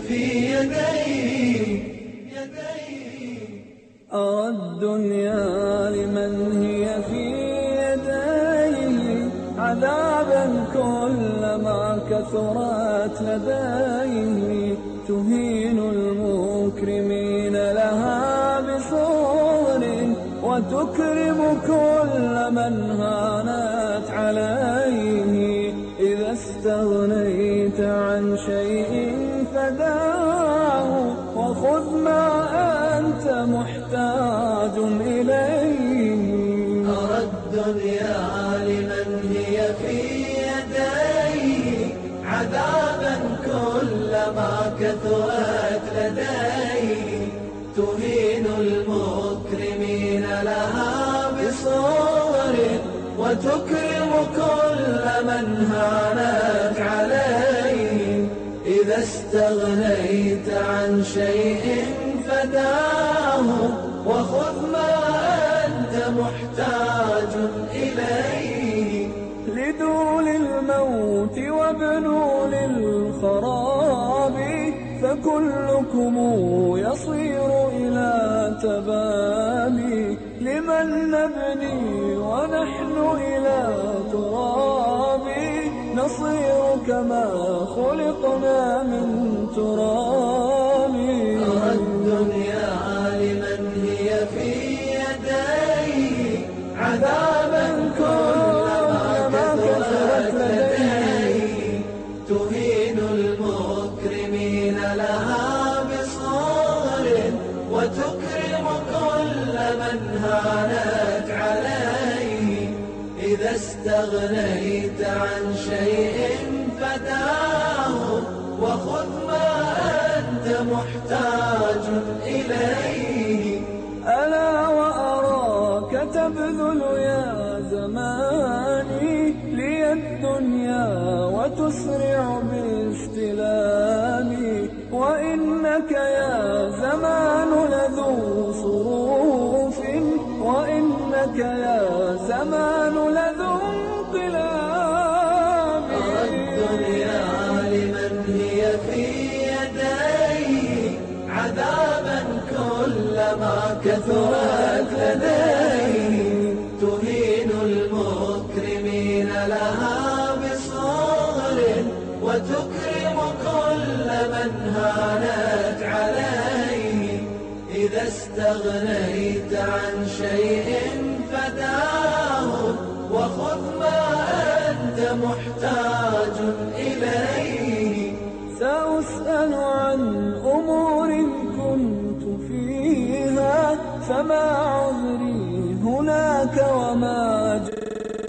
في يديه. أرى الدنيا لمن هي في يديه عذابا كلما كثرت لديه، تهين المكرمين لها بصور وتكرم كل من هانت عليه. إذا استغنيت عن شيء فداه وخذ ما أنت محتاج إليه. أرى الدنيا لمن هي في يديه عذابا كلما كثرت لديه، تهين المكرمين لها بصور وتكرم كل من هانت عليه. إذا استغنيت عن شيء فداه وخذ ما أنت محتاج إليه. لذول الموت وابنول الخراب فكلكم يصير إلى تبابي. لمن نبني ونحن إلى تراب نصير كما خلقنا من تراب. أرى الدنيا لمن هي في يديه عذابا كلما كثرت لديه، تهين المكرمين لها بصور وتكرم كل من هانت عليه. إذا استغنيت عن شيء فداه وخذ ما أنت محتاج إليه. ألا وأراك تبذل يا زماني لي الدنيا وتسرع باستلامي، وإنك يا زمان لذو صروف، وإنك يا زمان لذو انقلاب. أرى الدنيا لمن هي في يديه عذابا كلما كثرت لديه، تهين المكرمين لها بصور وتكرم كل من هانت عليه. إذا استغنيت عن شيء فداه وخذ ما أنت محتاج إليه. سأسأل عن أمور كنت فيها فما عذري هناك